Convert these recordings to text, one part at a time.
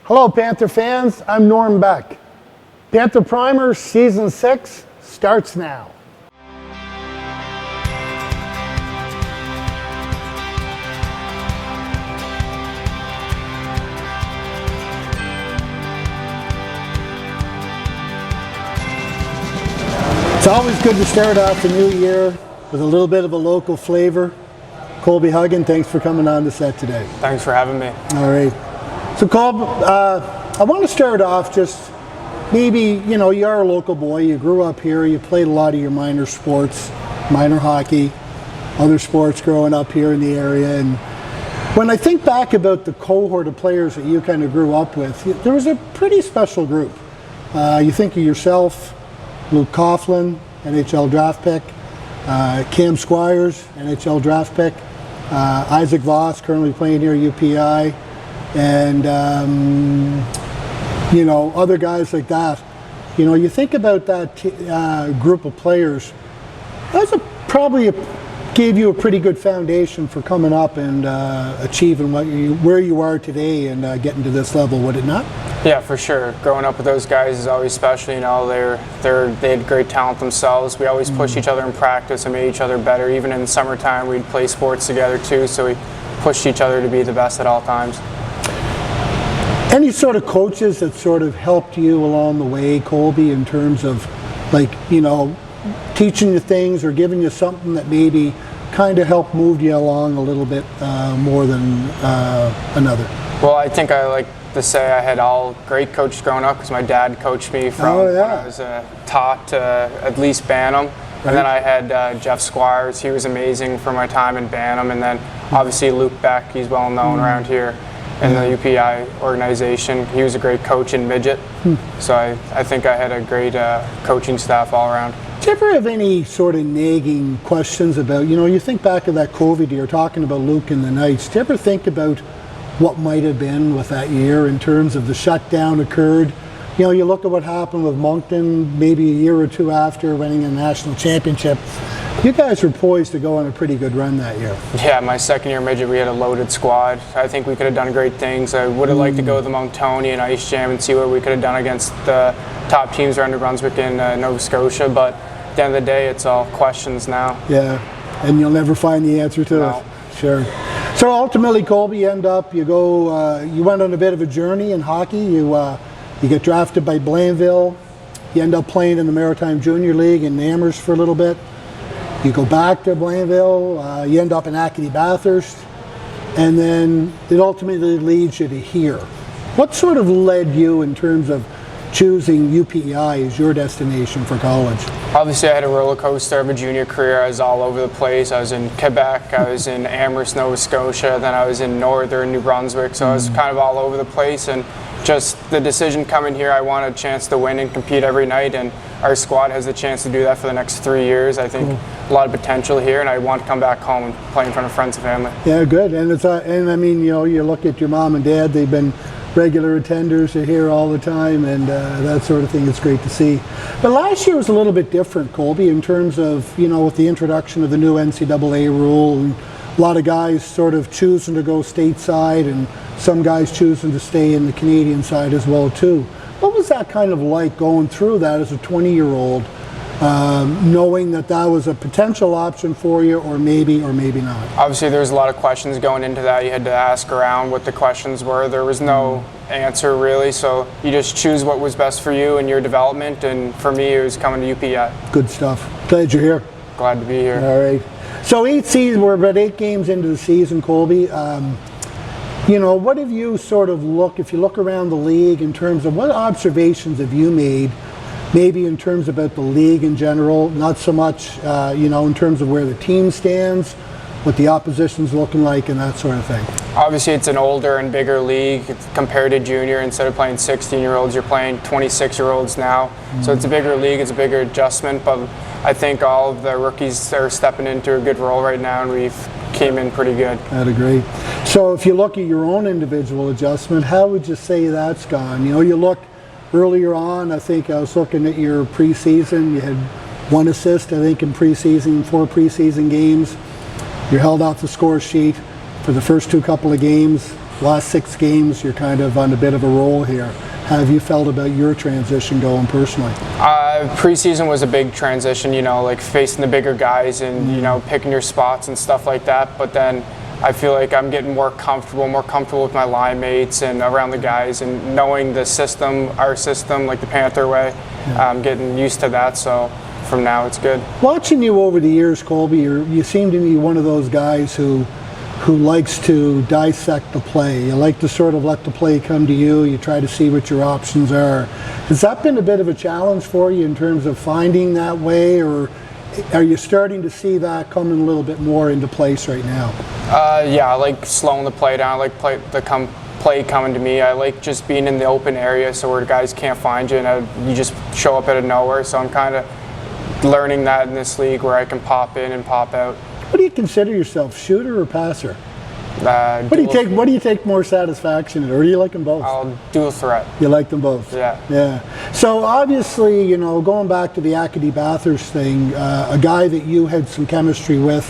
Hello Panther fans, I'm Norman Beck. Panther Primer Season 6 starts now. It's always good to start off the new year with a little bit of a local flavor. Colby Huggan, thanks for coming on the set today. Thanks for having me. All right. So Colby, I want to start off just maybe, you're a local boy, you grew up here, you played a lot of your minor sports, minor hockey, other sports growing up here in the area. And when I think back about the cohort of players that you kind of grew up with, there was a pretty special group. You think of yourself, Luke Coughlin, NHL draft pick, Cam Squires, NHL draft pick, Isaac Voss, currently playing here at UPEI, and other guys like that. You think about that group of players, that's probably gave you a pretty good foundation for coming up and achieving where you are today and getting to this level, would it not? Yeah, for sure. Growing up with those guys is always special. They had great talent themselves. We always pushed each other in practice and made each other better. Even in the summertime, we'd play sports together too, so we pushed each other to be the best at all times. Any sort of coaches that sort of helped you along the way, Colby, in terms of teaching you things or giving you something that maybe kind of helped move you along a little bit more than another? Well, I think I like to say I had all great coaches growing up because my dad coached me from when I was taught to at least Bantam. Right. And then I had Jeff Squires. He was amazing for my time in Bantam. And then obviously Luke Beck, he's well known around here in the UPEI organization. He was a great coach in midget. So I think I had a great coaching staff all around. Do you ever have any sort of nagging questions about, you think back of that COVID year, talking about Luke and the Knights, do you ever think about what might have been with that year in terms of the shutdown occurred? You look at what happened with Moncton maybe a year or two after winning a national championship. You guys were poised to go on a pretty good run that year. Yeah, my second year midget, we had a loaded squad. I think we could have done great things. I would have liked to go to the Monctonian Ice Jam and see what we could have done against the top teams around New Brunswick and Nova Scotia, but at the end of the day, it's all questions now. Yeah, and you'll never find the answer to it. Sure. So ultimately, Colby, you went on a bit of a journey in hockey. You get drafted by Blainville. You end up playing in the Maritime Junior League in Amherst for a little bit. You go back to Blainville. You end up in Acadie Bathurst. And then it ultimately leads you to here. What sort of led you in terms of choosing UPEI as your destination for college? Obviously, I had a roller coaster of a junior career. I was all over the place. I was in Quebec, I was in Amherst, Nova Scotia, then I was in northern New Brunswick, so I was kind of all over the place. And just the decision coming here, I wanted a chance to win and compete every night, and our squad has the chance to do that for the next 3 years. I think a lot of potential here, and I want to come back home and play in front of friends and family. Yeah, good. And you look at your mom and dad, they've been regular attenders, are here all the time, and that sort of thing. It's great to see. But last year was a little bit different, Colby, in terms of, with the introduction of the new NCAA rule, and a lot of guys sort of choosing to go stateside, and some guys choosing to stay in the Canadian side as well, too. What was that kind of like going through that as a 20-year-old, knowing that was a potential option for you, or maybe not? Obviously, there was a lot of questions going into that. You had to ask around what the questions were. There was no answer, really, so you just choose what was best for you and your development, and for me, it was coming to UPEI. Good stuff. Glad you're here. Glad to be here. All right. So we're about 8 games into the season, Colby. What have you sort of if you look around the league in terms of what observations have you made, maybe in terms about the league in general, not so much, in terms of where the team stands, what the opposition's looking like, and that sort of thing? Obviously, it's an older and bigger league compared to junior. Instead of playing 16-year-olds, you're playing 26-year-olds now. So it's a bigger league, it's a bigger adjustment, but I think all of the rookies are stepping into a good role right now, and we've came in pretty good. I'd agree. So if you look at your own individual adjustment, how would you say that's gone? You look earlier on, I think I was looking at your preseason, you had 1 assist, I think, in preseason, 4 preseason games. You're held off the score sheet for the first couple of games. last 6 games, you're kind of on a bit of a roll here. How have you felt about your transition going personally? Preseason was a big transition, you know, like facing the bigger guys and, you know, picking your spots and stuff like that. But then I feel like I'm getting more comfortable with my line mates and around the guys and knowing the system, our system, like the Panther way. I'm getting used to that, so from now it's good. Watching you over the years, Colby, you seem to be one of those guys who likes to dissect the play. You like to sort of let the play come to you. You try to see what your options are. Has that been a bit of a challenge for you in terms of finding that way, or are you starting to see that coming a little bit more into place right now? Yeah, I like slowing the play down. I like play coming to me. I like just being in the open area so where the guys can't find you and you just show up out of nowhere. So I'm kind of learning that in this league where I can pop in and pop out. What do you consider yourself, shooter or passer? What do you take more satisfaction in, or do you like them both? I'll dual threat. You like them both? Yeah. Yeah. So obviously, you know, going back to the UPEI Panthers thing, a guy that you had some chemistry with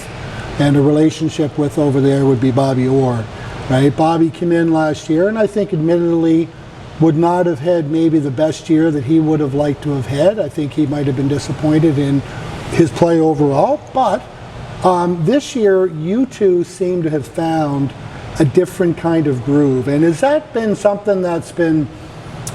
and a relationship with over there would be Bobby Orr, right? Bobby came in last year, and I think admittedly would not have had maybe the best year that he would have liked to have had. I think he might have been disappointed in his play overall, but this year, you two seem to have found a different kind of groove. And has that been something that's been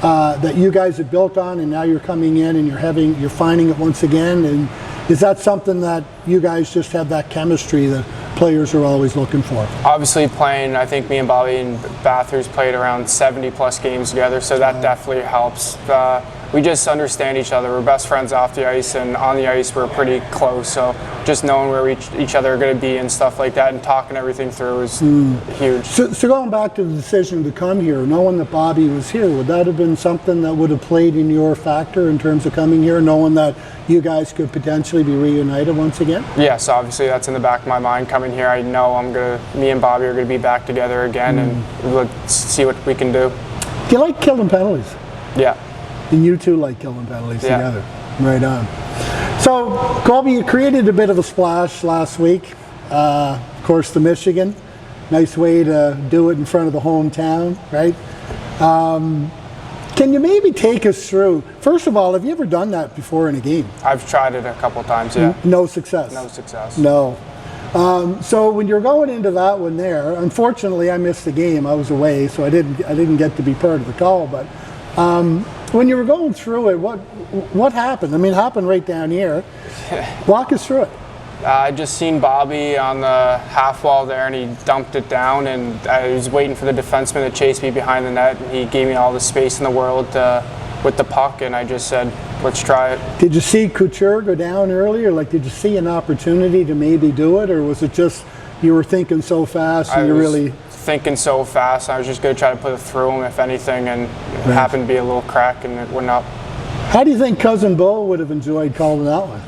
that you guys have built on, and now you're coming in and you're finding it once again? And is that something that you guys just have that chemistry that players are always looking for? Obviously playing, I think me and Bobby and Bathurst played around 70 plus games together, so that definitely helps. We just understand each other. We're best friends off the ice, and on the ice we're pretty close. So just knowing where each other are going to be and stuff like that, and talking everything through is huge. So going back to the decision to come here, knowing that Bobby was here, would that have been something that would have played in your factor in terms of coming here, knowing that you guys could potentially be reunited once again? Yes, obviously that's in the back of my mind. Coming here, I know me and Bobby are going to be back together again, and let's see what we can do. Do you like killing penalties? Yeah. And you two like killing penalties together. Right on. So, Colby, you created a bit of a splash last week. Of course, the Michigan. Nice way to do it in front of the hometown, right? Can you maybe take us through, first of all, have you ever done that before in a game? I've tried it a couple times, yeah. No success? No success. No. So when you're going into that one there, unfortunately I missed the game. I was away, so I didn't get to be part of the call, but when you were going through it, what happened? I mean, it happened right down here. Walk us through it. I just seen Bobby on the half wall there, and he dumped it down, and I was waiting for the defenseman to chase me behind the net, and he gave me all the space in the world with the puck, and I just said, let's try it. Did you see Couture go down earlier? Like, did you see an opportunity to maybe do it, or was it just you were thinking so fast and you really... thinking so fast. I was just going to try to put it through him, if anything, and it happened to be a little crack, and it went up. How do you think Cousin Bo would have enjoyed calling that one?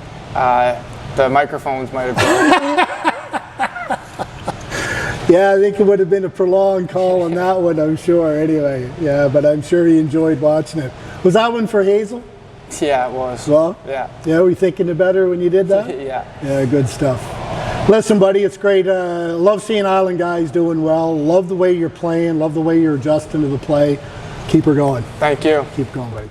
The microphones might have been. Yeah, I think it would have been a prolonged call on that one, I'm sure, anyway. Yeah, but I'm sure he enjoyed watching it. Was that one for Hazel? Yeah, it was. Well? Yeah. Yeah, were you thinking it better when you did that? Yeah. Yeah, good stuff. Listen, buddy, it's great. Love seeing Island guys doing well. Love the way you're playing. Love the way you're adjusting to the play. Keep her going. Thank you. Keep going, buddy.